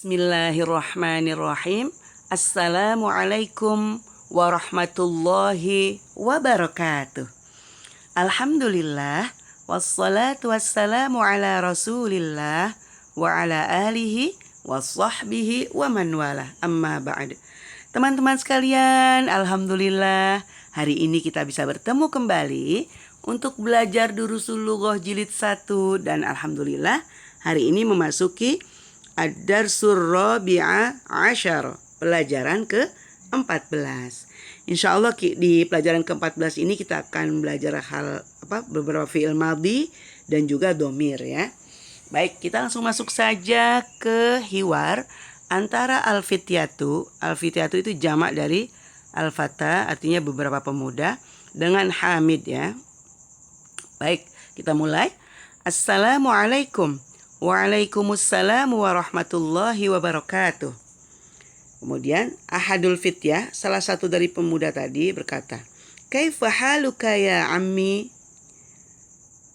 Bismillahirrahmanirrahim. Assalamualaikum warahmatullahi wabarakatuh. Alhamdulillah. Wassalatu wassalamu ala rasulillah wa ala alihi wa sahbihi wa man wala. Amma ba'd. Teman-teman sekalian, alhamdulillah hari ini kita bisa bertemu kembali untuk belajar Durusul Lughah jilid 1 dan alhamdulillah hari ini memasuki Ad-Darsur Rabi'a Asyar, pelajaran ke-14. Insya Allah di pelajaran ke-14 ini kita akan belajar beberapa fi'il madhi dan juga domir ya. Baik, kita langsung masuk saja ke hiwar antara al-fityatu. Al-fityatu itu jamak dari al-fata, artinya beberapa pemuda, dengan Hamid ya. Baik, kita mulai. Assalamualaikum. Waalaikumsalam warahmatullahi wabarakatuh. Kemudian ahadul fityah, salah satu dari pemuda tadi berkata, Kaifa haluka ya ammi?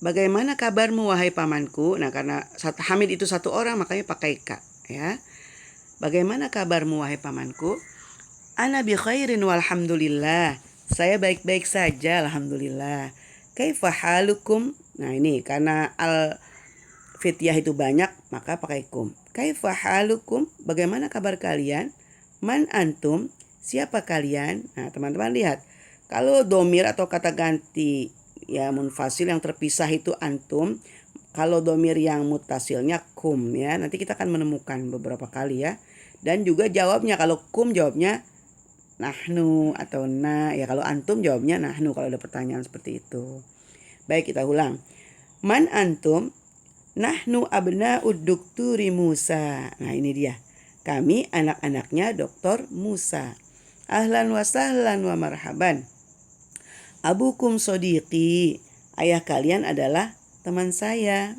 Bagaimana kabarmu wahai pamanku? Nah, karena Hamid itu satu orang makanya pakai ka ya. Bagaimana kabarmu wahai pamanku? Ana bi khairin walhamdulillah. Saya baik-baik saja alhamdulillah. Kaifa halukum? Nah, ini karena fityah itu banyak, maka pakai kum. Kaifa halukum? Bagaimana kabar kalian? Man antum? Siapa kalian? Nah, teman-teman lihat. Kalau domir atau kata ganti ya munfasil yang terpisah itu antum. Kalau domir yang mutasilnya kum ya. Nanti kita akan menemukan beberapa kali ya. Dan juga jawabnya, kalau kum jawabnya nahnu atau na. Ya kalau antum jawabnya nahnu kalau ada pertanyaan seperti itu. Baik, kita ulang. Man antum? Nahnu abna'ud dukturi Musa. Nah, ini dia. Kami anak-anaknya Dr. Musa. Ahlan wa sahlan wa marhaban. Abukum sodiqi. Ayah kalian adalah teman saya.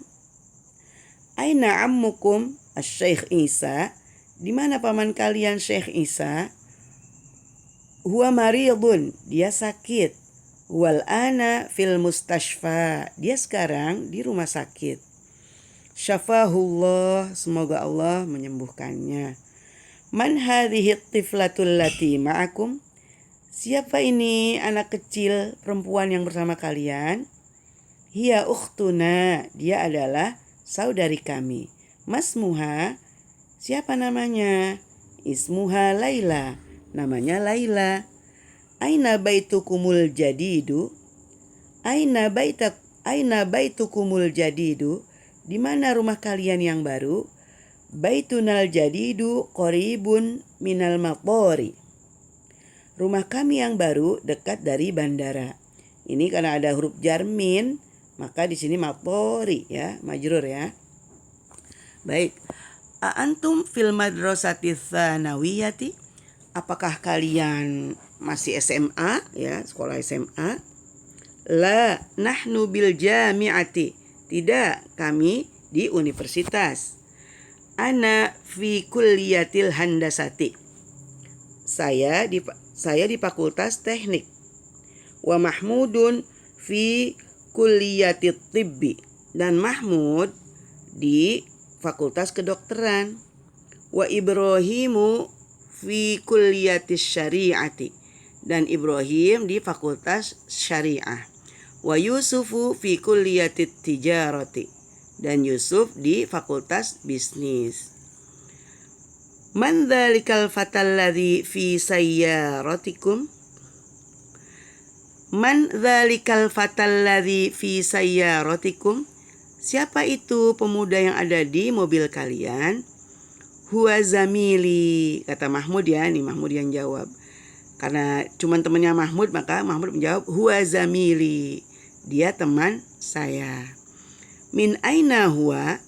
Aina ammukum asy-Syaikh Isa. Di mana paman kalian Syekh Isa? Huwa maridun. Dia sakit. Wal ana fil mustashfa. Dia sekarang di rumah sakit. Syafahullah, semoga Allah menyembuhkannya. Man hadhihi tiflatul lati ma'akum? Siapa ini anak kecil perempuan yang bersama kalian? Hiya ukhtuna, dia adalah saudari kami. Masmuha, siapa namanya? Ismuha Laila, namanya Laila. Aina baitukumul jadidu? Aina baitukumul jadidu? Di mana rumah kalian yang baru? Baitunal jadidu qaribun minal maqbari. Rumah kami yang baru dekat dari bandara. Ini karena ada huruf jarmin, maka di sini maqbari ya, majrur ya. Baik. Antum fil madrasati tsanawiyati? Apakah kalian masih SMA ya, sekolah SMA? La nahnu bil jami'ati. Tidak, kami di universitas. Ana fi kulliyatil handasati. Saya di fakultas teknik. Wa Mahmudun fi kulliyatit tibbi. Dan Mahmud di fakultas kedokteran. Wa Ibrahimu fi kulliyatis syari'ati. Dan Ibrahim di fakultas syariah. Wa Yusufu fi kulliyatit tijarati. Dan Yusuf di fakultas bisnis. Man dzalikal fatal ladzi fi sayyaratikum? Man dzalikal fatal ladzi fi sayyaratikum? Siapa itu pemuda yang ada di mobil kalian? Huwa zamili, kata Mahmud ya, nih Mahmud yang jawab. Karena cuma temannya Mahmud, maka Mahmud menjawab huwa zamili. Dia teman saya. Min aina huwa?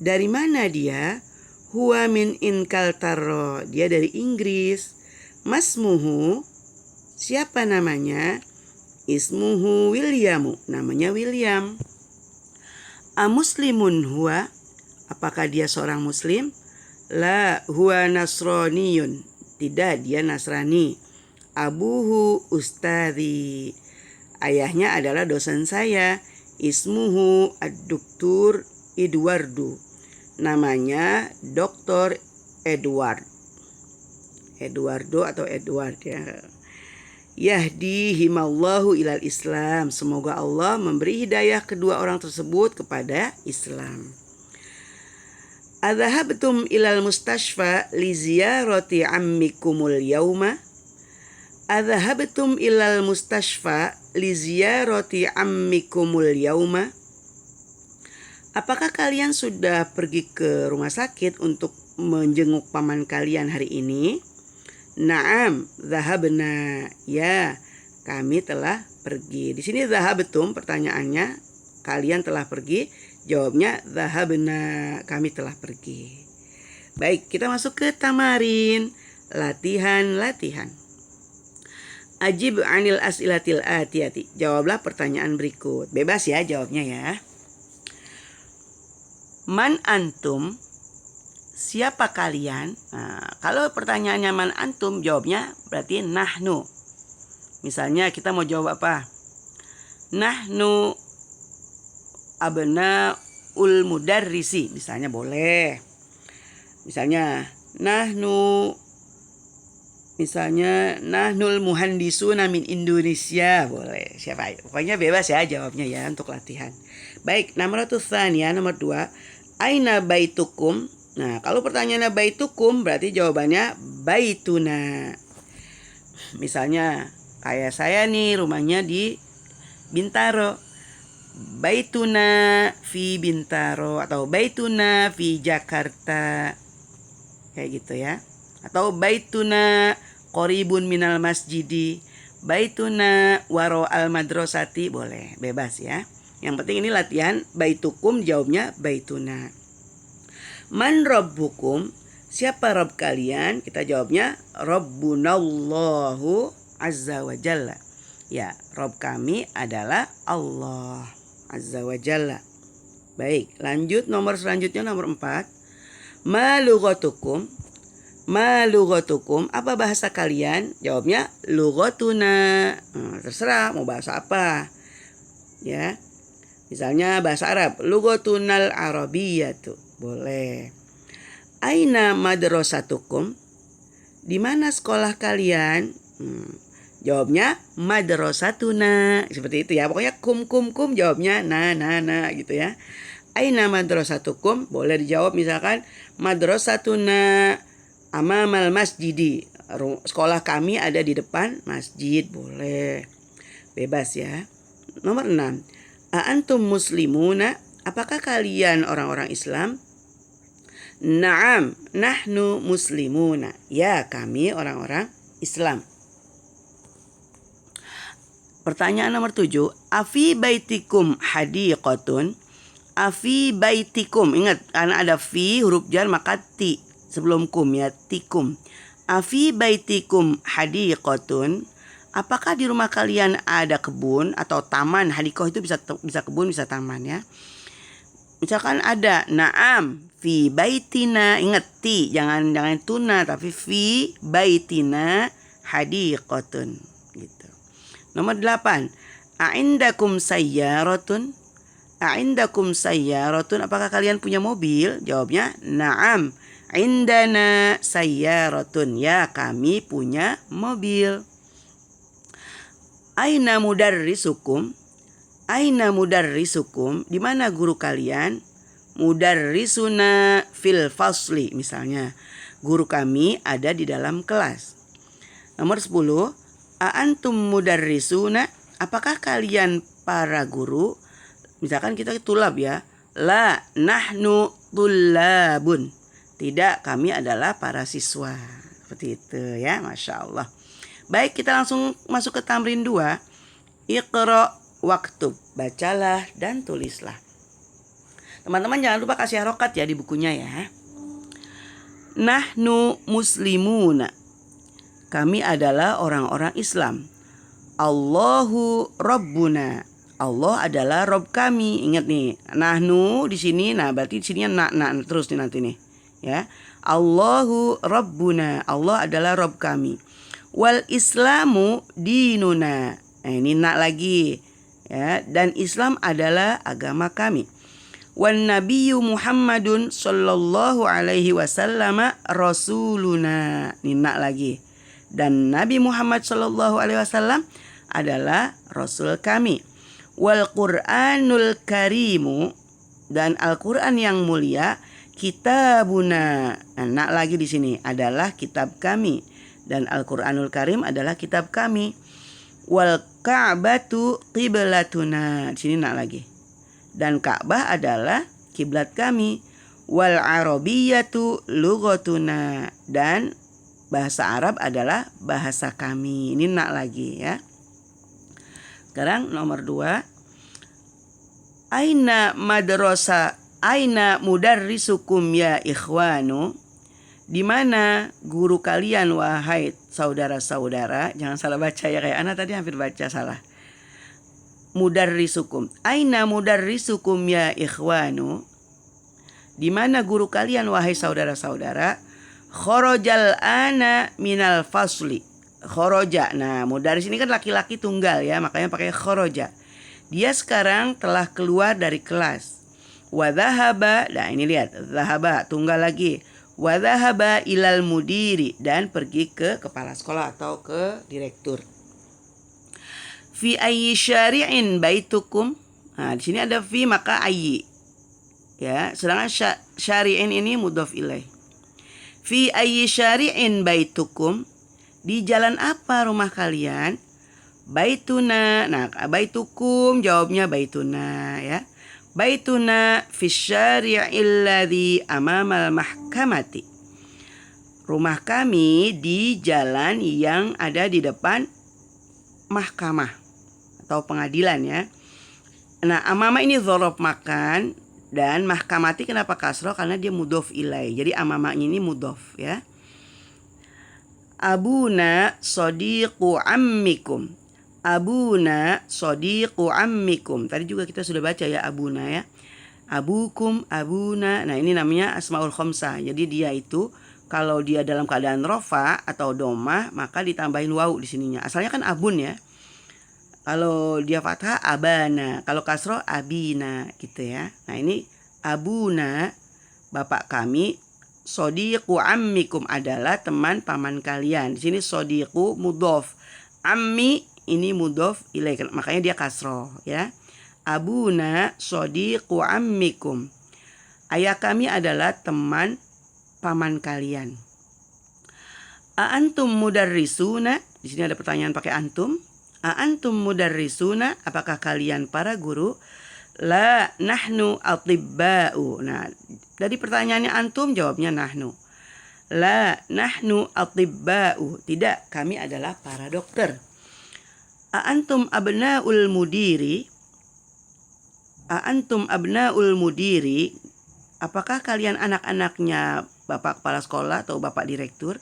Dari mana dia? Huwa min Inkaltaro. Dia dari Inggris. Masmuhu? Siapa namanya? Ismuhu Williamu. Namanya William. Amuslimun huwa? Apakah dia seorang muslim? La huwa nasroniyun. Tidak, dia Nasrani. Abuhu ustadhi. Ayahnya adalah dosen saya. Ismuhu ad-Duktur Edwardu. Namanya Dr. Edward. Eduardo atau Edward ya. Yahdihimallahu ilal Islam. Semoga Allah memberi hidayah kedua orang tersebut kepada Islam. Adzahabtum ilal mustashfa li ziyarati ammikumul yauma. Adzahabtum ilal mustashfa li ziyarati ammikumul yauma. Apakah kalian sudah pergi ke rumah sakit untuk menjenguk paman kalian hari ini? Naam, zahabna. Ya, kami telah pergi. Di sini zahabtum pertanyaannya, kalian telah pergi? Jawabnya zahabna, kami telah pergi. Baik, kita masuk ke tamarin, latihan. Ajib anil as'ilatil atiyati. Jawablah pertanyaan berikut. Bebas ya jawabnya ya. Man antum? Siapa kalian? Nah, kalau pertanyaannya man antum, jawabnya berarti nahnu. Misalnya kita mau jawab apa? Nahnu abnaul mudarrisi. Misalnya boleh. Misalnya nahnul muhandisuna min Indonesia. Boleh. Siapa? Pokoknya bebas ya jawabnya ya untuk latihan. Baik, nomor 2. Aina baitukum? Nah, kalau pertanyaannya baitukum berarti jawabannya baituna. Misalnya kayak saya nih rumahnya di Bintaro. Baituna fi Bintaro atau baituna fi Jakarta. Kayak gitu ya. Atau baituna qoribun minal masjidi. Baituna waro al madrasati, boleh, bebas ya. Yang penting ini latihan. Baitukum jawabnya baituna. Man rabbukum? Siapa Rabb kalian? Kita jawabnya Rabbunallahu azza wa jalla. Ya, Rabb kami adalah Allah azza wa jalla. Baik, lanjut nomor selanjutnya nomor 4. Ma lughatukum? Ma lughatukum? Apa bahasa kalian? Jawabnya lughatuna. Terserah mau bahasa apa. Ya. Misalnya bahasa Arab, lughatunal arabiyyatu. Boleh. Aina madrasatukum? Di mana sekolah kalian? Jawabnya madrasatuna. Seperti itu ya. Pokoknya kum jawabnya na gitu ya. Aina madrasatukum? Boleh dijawab misalkan madrasatuna amamal masjidi. Sekolah kami ada di depan masjid. Boleh. Bebas ya. Nomor 6. Antum muslimuna? Apakah kalian orang-orang Islam? Naam, nahnu muslimuna. Ya, kami orang-orang Islam. Pertanyaan nomor 7. Afi baitikum hadiqatun? Afi baitikum. Ingat, karena ada fi huruf jar maka ti sebelum kum ya, tikum. Afi baitikum hadiqatun? Apakah di rumah kalian ada kebun atau taman? Hadiqah itu bisa kebun, bisa taman ya. Misalkan ada naam fi baitina, ingat ti, jangan tuna tapi fi baitina hadiqatun gitu. Nomor 8. A'indakum sayyaratun? A'indakum sayyaratun? Apakah kalian punya mobil? Jawabnya na'am. Indana sayyaratun. Ya, kami punya mobil. Aina mudarrisukum? Aina mudarrisukum? Di mana guru kalian? Mudarrisuna fil fasli. Misalnya, guru kami ada di dalam kelas. Nomor 10. Antum mudarrisuna? Apakah kalian para guru? Misalkan kita tulab ya. La nahnu tullabun. Tidak, kami adalah para siswa. Seperti itu ya, Masya Allah. Baik, kita langsung masuk ke tamrin 2. Iqra waktub. Bacalah dan tulislah. Teman-teman jangan lupa kasih harokat ya di bukunya ya. Nahnu muslimuna. Kami adalah orang-orang Islam. Allahu Rabbuna. Allah adalah Rabb kami. Ingat nih, nahnu di sini, nah berarti di sini na terus nih nanti nih. Ya. Allahu Rabbuna. Allah adalah Rabb kami. Wal Islamu dinuna. Nah, ini nak lagi. Ya, dan Islam adalah agama kami. Wan nabiyyu Muhammadun sallallahu alaihi wasallam rasuluna. Nina lagi. Dan Nabi Muhammad sallallahu alaihi wasallam adalah rasul kami. Wal Qur'anul karimu, dan Al-Qur'an yang mulia, kitabuna. Nah, lagi di sini adalah kitab kami, dan Al-Qur'anul Karim adalah kitab kami. Wal Ka'batu qiblatuna. Di sini lagi. Dan Ka'bah adalah kiblat kami. Wal Arabiyyatu lughatuna, dan bahasa Arab adalah bahasa kami. Ini lagi ya. Sekarang nomor 2. Aina mudarrisukum ya ikhwanu. Di mana guru kalian wahai saudara-saudara? Jangan salah baca ya, kayak anak tadi hampir baca salah. Mudarrisukum. Aina mudarrisukum ya ikhwanu. Di mana guru kalian wahai saudara-saudara? Kharajal ana minal fasli. Kharaja. Nah, mudarris ini kan laki-laki tunggal ya, makanya pakai kharaja. Dia sekarang telah keluar dari kelas. Wa dhahaba. Nah, ini lihat, dhahaba tunggal lagi. Wa dhahaba ilal mudiri, dan pergi ke kepala sekolah atau ke direktur. Fi ayyi syari'in baitukum. Nah, di sini ada fi maka ayyi. Ya, sedangkan syari'in ini mudhaf ilaih. Fi ayyi syari'in baitukum. Di jalan apa rumah kalian? Baituna. Nah, baitukum jawabnya baituna ya. Baituna fi syari'il ladzi amamal mahkamati. Rumah kami di jalan yang ada di depan mahkamah atau pengadilan ya. Nah, amama ini dzaraf makan, dan mahkamati kenapa kasroh? Karena dia mudhof ilai. Jadi amamanya ini mudhof ya. Abuna sadiqu ammikum. Abuna sadiqu ammikum. Tadi juga kita sudah baca ya abuna ya. Abukum, abuna. Nah, ini namanya asmaul khamsah. Jadi dia itu kalau dia dalam keadaan rofa atau domah, maka ditambahin waw di sininya. Asalnya kan abun ya. Kalau dia fathah abana, kalau kasroh abina gitu ya. Nah, ini abuna bapak kami, sodiqu ammikum adalah teman paman kalian. Di sini sodiqu mudhof, ammi ini mudhof ilaih, makanya dia kasroh ya. Abuna sodiqu ammikum. Ayah kami adalah teman paman kalian. Antum mudarrisuna. Di sini ada pertanyaan pakai antum. Antum mudarrisuna, apakah kalian para guru? La nahnu atibba'u. Nah, dari pertanyaannya antum jawabnya nahnu. La nahnu atibba'u. Tidak, kami adalah para dokter. Antum abna'ul mudiri. Antum abna'ul mudiri. Apakah kalian anak-anaknya bapak kepala sekolah atau bapak direktur?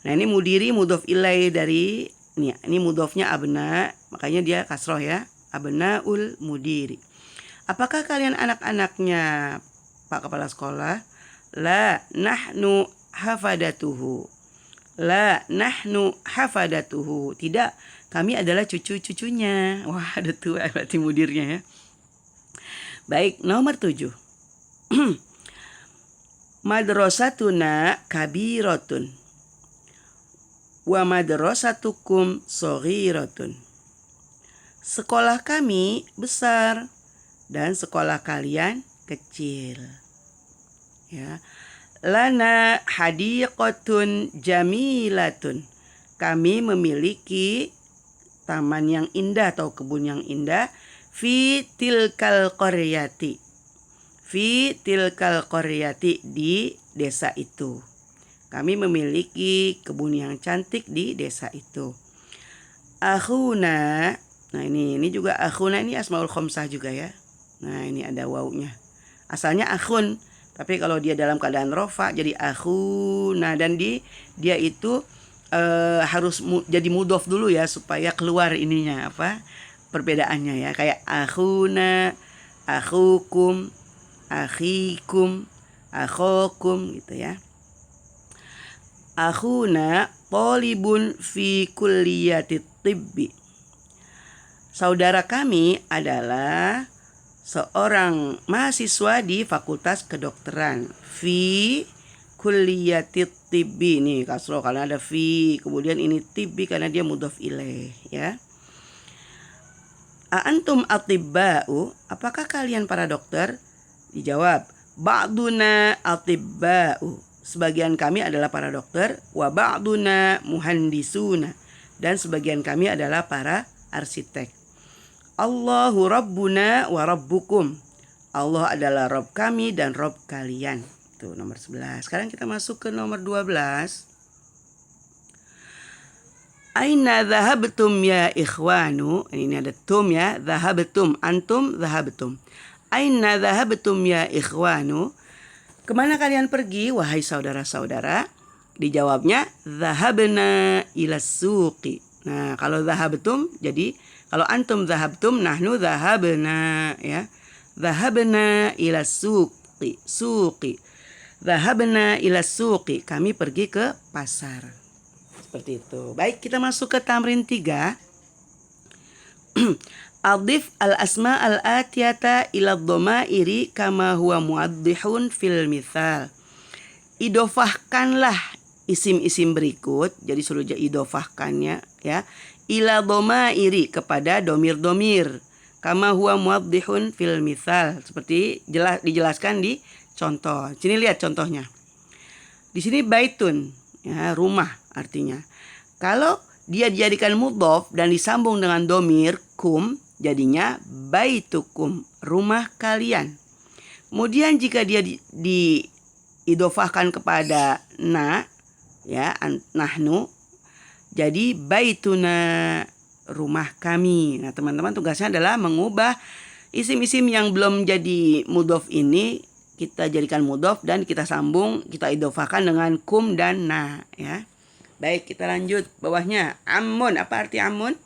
Nah, ini mudiri mudhof ilaih dari ini mudhofnya abna, makanya dia kasroh ya. Abnaul mudiri. Apakah kalian anak-anaknya Pak Kepala Sekolah? La nahnu hafadatuhu. La nahnu hafadatuhu. Tidak, kami adalah cucu-cucunya. Wah, ada tua berarti mudirnya ya. Baik, nomor 7. Madrasatuna kabiratun. Wa madrasatukum shaghiratun. Sekolah kami besar dan sekolah kalian kecil. Ya. Lana hadiqatun jamilatun. Kami memiliki taman yang indah atau kebun yang indah. Fi tilkal qaryati. Fi tilkal qaryati, di desa itu. Kami memiliki kebun yang cantik di desa itu. Akhuna. Nah, ini juga akhuna, ini asmaul khamsah juga ya. Nah, ini ada wawunya. Asalnya akhun, tapi kalau dia dalam keadaan rofa jadi akhuna, dan dia itu harus jadi mudhof dulu ya supaya keluar ininya apa? Perbedaannya ya. Kayak akhuna, akhukum, akhikum, akhokum gitu ya. Akhuna talibun fi kulliyati tibbi. Saudara kami adalah seorang mahasiswa di Fakultas Kedokteran. Fi kulliyatit tibbi. Nih kasroh karena ada fi. Kemudian ini tibbi karena dia mudhof ilaih ya. Antum atibba'u, apakah kalian para dokter? Dijawab, ba'duna atibba'u, sebagian kami adalah para dokter, wa ba'duna muhandisuna, dan sebagian kami adalah para arsitek. Allahu rabbuna wa rabbukum, Allah adalah Rabb kami dan Rabb kalian. Itu nomor 11. Sekarang kita masuk ke nomor 12. Aina dhahabtum ya ikhwanu. Ini ada tum ya. Dhahabtum. Antum dhahabtum. Aina dhahabtum ya ikhwanu. Kemana kalian pergi wahai saudara-saudara? Dijawabnya dhahabna ila suqi. Nah kalau dhahabtum jadi kalau antum dhahabtum nahnu dhahabna ya. Dhahabna ila suqi. Suqi. Dhahabna ila suqi. Kami pergi ke pasar. Seperti itu. Baik, kita masuk ke tamrin 3. Adif al-asma al-atiyata ila dhamairi kama huwa muaddihun fil mithal. Idofahkanlah isim-isim berikut. Jadi suruh idofahkannya ya. Ila dhamairi kepada domir-domir. Kama huwa muaddihun fil mithal. Seperti dijelaskan di contoh. Sini lihat contohnya. Di sini baitun ya, rumah artinya. Kalau dia dijadikan mudhof dan disambung dengan domir kum, jadinya baitukum, rumah kalian. Kemudian jika dia diidofahkan kepada na ya, nahnu, jadi baituna, rumah kami. Nah teman-teman tugasnya adalah mengubah isim-isim yang belum jadi mudhof ini kita jadikan mudhof dan kita sambung, kita idofahkan dengan kum dan na ya. Baik, kita lanjut bawahnya. Ammun, apa arti ammun?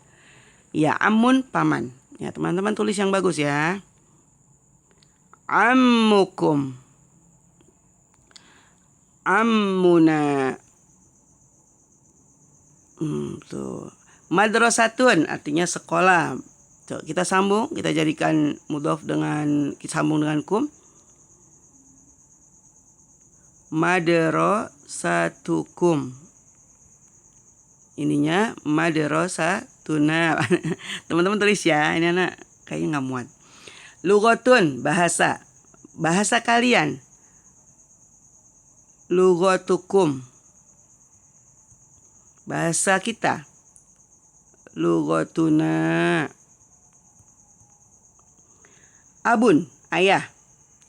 Ya, ammun paman. Ya, teman-teman tulis yang bagus ya. Ammukum. Ammuna. Tuh. Madrasatun artinya sekolah. Coba kita sambung, kita jadikan mudhof dengan kita sambung dengan kum. Madrasatukum. Ininya madrasatuna. Teman-teman tulis ya. Ini anak kayaknya nggak muat. Lughatun, bahasa. Bahasa kalian. Lughatukum. Bahasa kita. Lughatuna. Abun, ayah.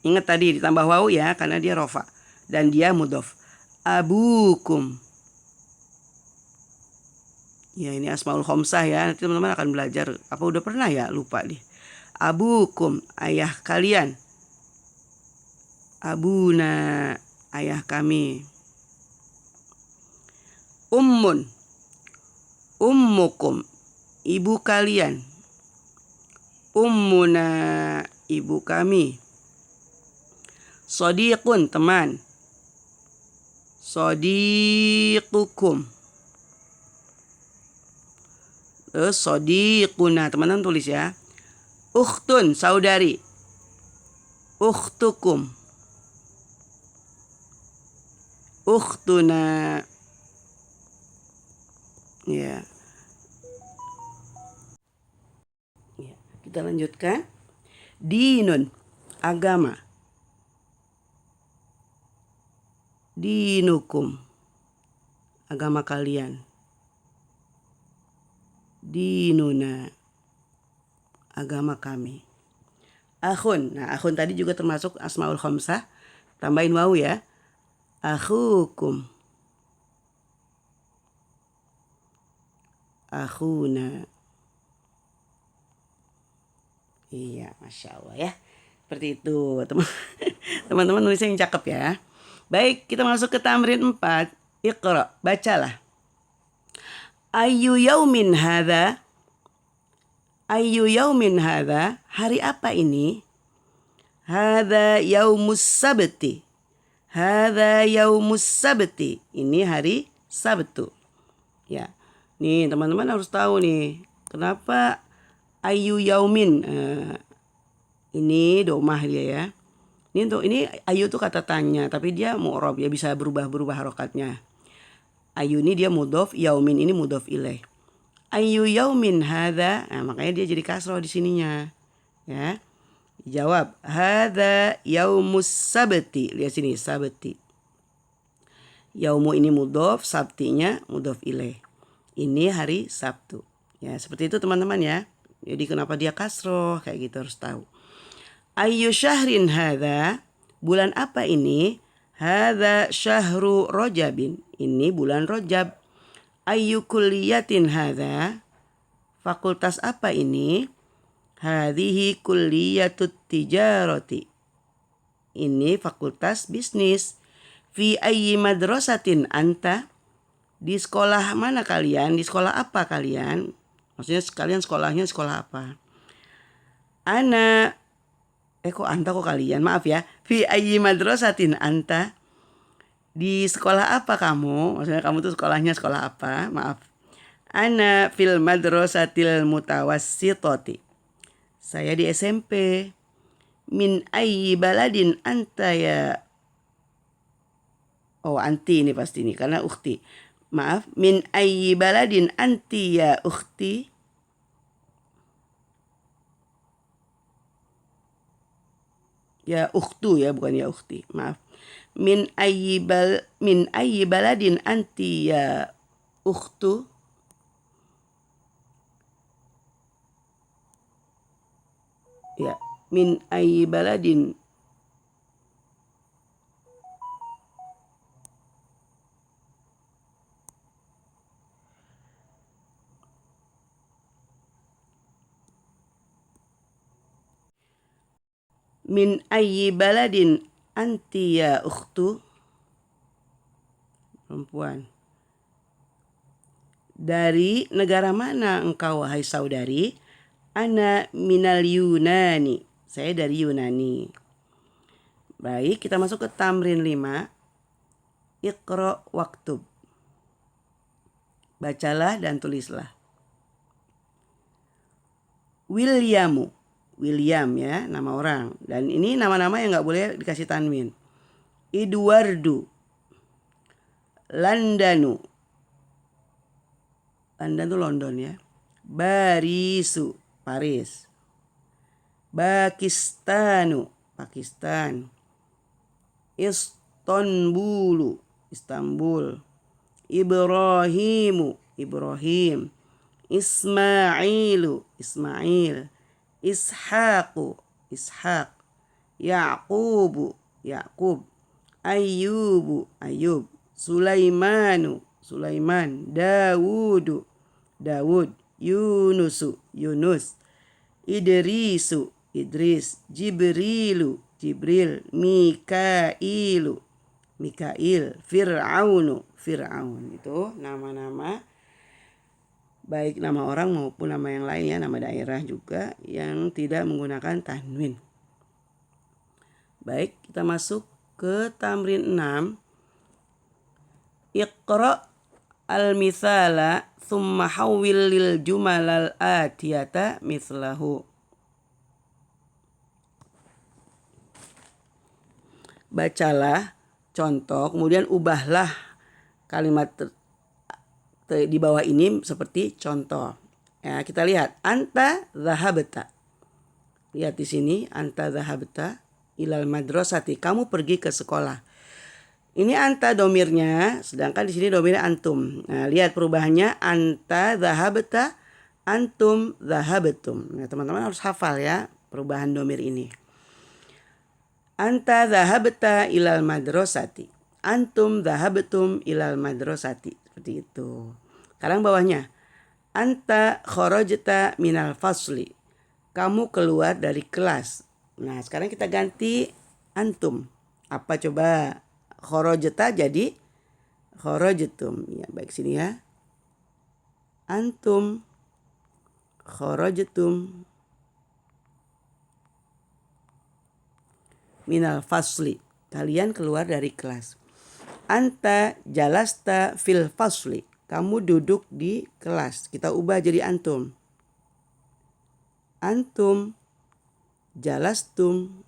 Ingat tadi ditambah wawu ya karena dia rofa dan dia mudhof. Abukum. Ya ini asmaul khamsah ya. Nanti teman-teman akan belajar. Apa udah pernah ya? Lupa deh. Abukum, ayah kalian. Abuna, ayah kami. Ummun, ummukum, ibu kalian. Ummuna, ibu kami. Sodiqun, teman. Sodiqukum. Sodiquna, teman-teman tulis ya. Ukhtun, saudari. Ukhtukum. Ukhtuna. Ya. Kita lanjutkan. Dinun, agama. Dinukum, agama kalian. Dinuna, agama kami. Akhun, nah akhun tadi juga termasuk asmaul khamsah. Tambahin wawu ya. Akhukum. Akhuna. Iya, Masya Allah ya. Seperti itu teman-teman nulisnya yang cakep ya. Baik, kita masuk ke tamrin 4. Iqra, bacalah. Ayyu yaumin hadha? Ayyu yaumin hadha? Hari apa ini? Hadha yaumus sabti. Hadha yaumus sabti. Ini hari Sabtu. Ya. Nih, teman-teman harus tahu nih, kenapa ayyu yaumin? Ini domah dia ya. Ini ayu tuh kata tanya, tapi dia mu'rab ya, bisa berubah-berubah harokatnya. Ayu ini dia mudhof, yaumin ini mudhof ilaih. Ayu yaumin hadza, nah makanya dia jadi kasroh di sininya. Ya. Jawab, hadza yaumus sabti. Lihat sini, sabti. Yaumu ini mudhof, sabtinya mudhof ilaih. Ini hari Sabtu. Ya, seperti itu teman-teman ya. Jadi kenapa dia kasroh, kayak gitu harus tahu. Ayyu syahrin hadza, bulan apa ini? Hadza syahru Rajabin, ini bulan Rajab. Ayyu kulliyatin hadza, fakultas apa ini? Hadhihi kulliyatut tijarati, ini fakultas bisnis. Fi ayyi madrasatin anta, di sekolah mana kalian? Di sekolah apa kalian? Maksudnya kalian sekolahnya sekolah apa? Ana, kok anta kok kalian? Maaf ya. Fi ayyi madrasatin anta, di sekolah apa kamu? Maksudnya kamu tuh sekolahnya sekolah apa? Maaf. Ana fil madrasatil mutawassitati, saya di SMP. Min ayyi baladin anta ya, oh anti ini pasti ini karena ukhti. Maaf, min ayyi baladin anti ya ukhti. Ya ukhtu ya, bukan ya ukhti. Maaf. Min ayyi baladin anti ya ukhtu. Ya, min ayyi baladin. Min ayyi baladin anti ya ukhtu. Perempuan. Dari negara mana engkau wahai saudari? Ana minal Yunani, saya dari Yunani. Baik, kita masuk ke tamrin 5. Iqra waktub, bacalah dan tulislah. William ya, nama orang. Dan ini nama-nama yang gak boleh dikasih tanwin. Eduardo, London tuh London ya. Barisu, Paris. Pakistan. Istanbul, Istanbul. Ibrahim. Ismail. Ishaq. Yaqub. Ayub. Sulaiman. Dawud. Yunus. Idris. Jibril. Mikail. Fir'aun. Itu nama-nama, baik nama orang maupun nama yang lain ya, nama daerah juga yang tidak menggunakan tanwin. Baik, kita masuk ke tamrin 6. Iqra al-mithala thumma hawwil lil jumalal atiyata mislahu. Bacalah contoh, kemudian ubahlah kalimat di bawah ini seperti contoh. Ya, kita lihat anta zahabta. Lihat di sini anta zahabta ilal madrasati, kamu pergi ke sekolah. Ini anta domirnya, sedangkan di sini domirnya antum. Nah, lihat perubahannya, anta zahabta, antum zahabtum. Nah, teman-teman harus hafal ya perubahan domir ini. Anta zahabta ilal madrasati, antum zahabtum ilal madrasati. Seperti itu. Sekarang bawahnya. Anta kharajta minal fasli, kamu keluar dari kelas. Nah, sekarang kita ganti antum. Apa coba? Kharajta jadi kharajtum. Ya, baik sini ya. Antum kharajtum minal fasli, kalian keluar dari kelas. Anta jalasta fil fasli, kamu duduk di kelas. Kita ubah jadi antum. Antum Jalastum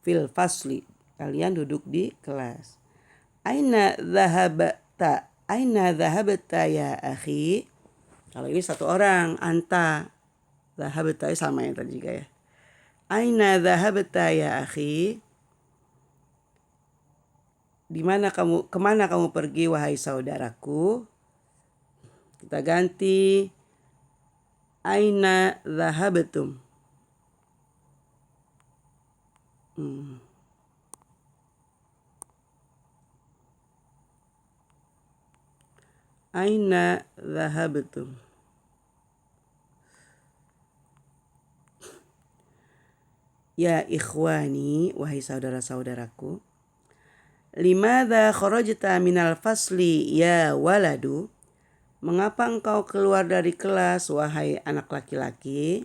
fil fasli. Kalian duduk di kelas. Aina dhahabta? Aina dhahabta ya akhi? Kalau ini satu orang, anta. Dhahabta sama yang tadi juga ya. Aina dhahabta ya akhi? Kemana kamu pergi wahai saudaraku? Kita ganti. Aina dhahabtum? Aina dhahabtum? Ya ikhwani, wahai saudara-saudaraku. Limadha kharajta minal fasli ya waladu? Mengapa engkau keluar dari kelas wahai anak laki-laki?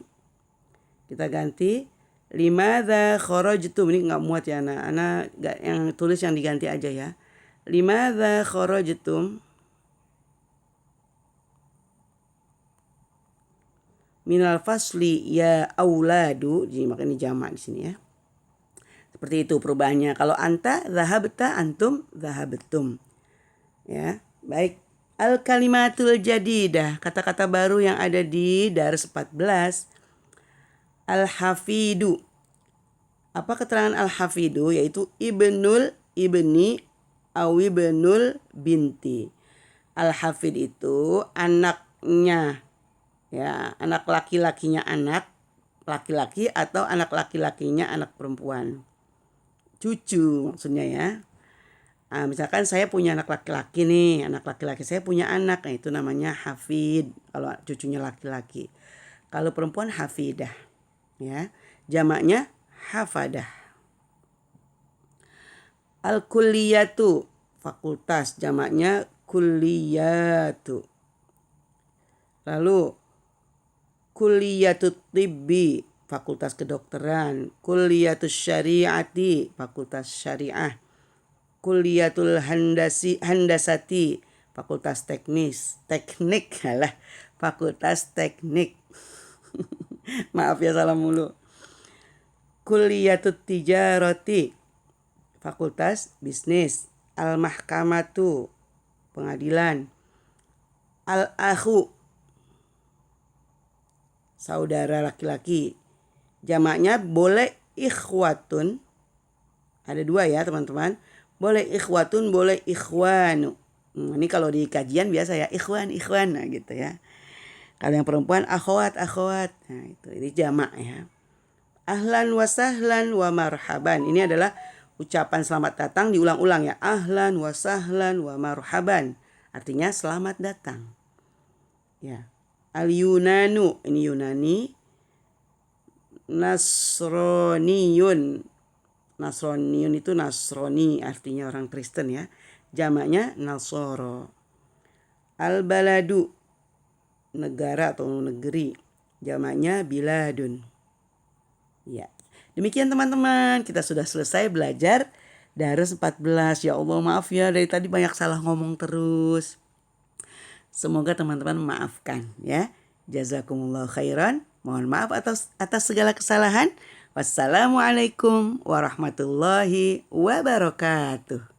Kita ganti. Limadha kharajtum. Ini enggak muat ya anak. Anak yang tulis yang diganti aja ya. Limadha kharajtum minal fasli ya auladu. Jadi makanya jamak di sini ya. Seperti itu perubahannya. Kalau anta dhahabta, antum dhahabtum. Ya, baik. Al kalimatul jadidah, kata-kata baru yang ada di dars 14. Al hafidu. Apa keterangan al hafidu? Yaitu ibnul ibni aw ibnul binti. Al hafid itu anaknya. Ya, anak laki-lakinya anak laki-laki atau anak laki-lakinya anak perempuan. Cucu maksudnya ya. Nah, misalkan saya punya anak laki-laki nih, anak laki-laki saya punya anak, nah itu namanya hafid kalau cucunya laki-laki. Kalau perempuan hafidah, ya. Jamaknya hafadah. Al-kulliyatu, fakultas, jamaknya kulliyatu. Lalu kulliyatut tibbi, fakultas kedokteran. Kulliyatus syariati, fakultas syariah. Kulliyatul handasati, fakultas teknik lah, fakultas teknik. Maaf ya salah mulu. Kulliyatut tijarati, fakultas bisnis. Al mahkamatu, pengadilan. Al akhu, saudara laki-laki. Jamaknya boleh ikhwatun. Ada dua ya teman-teman. Boleh ikhwatun, boleh ikhwanu. Ini kalau di kajian biasa ya ikhwan nah gitu ya. Kalau yang perempuan akhwat. Nah itu ini jamak ya. Ahlan wa sahlan wa marhaban. Ini adalah ucapan selamat datang diulang-ulang ya. Ahlan wa sahlan wa marhaban. Artinya selamat datang. Ya. Al Yunanu, ini Yunani. Nasroniyun. Nasroniyun itu Nasroni, artinya orang Kristen ya. Jamaknya Nasoro. Al-baladu, negara atau negeri. Jamaknya biladun. Ya. Demikian teman-teman, kita sudah selesai belajar dars 14. Ya Allah maaf ya, dari tadi banyak salah ngomong terus. Semoga teman-teman memaafkan ya. Jazakumullah khairan. Mohon maaf atas segala kesalahan. Wassalamualaikum warahmatullahi wabarakatuh.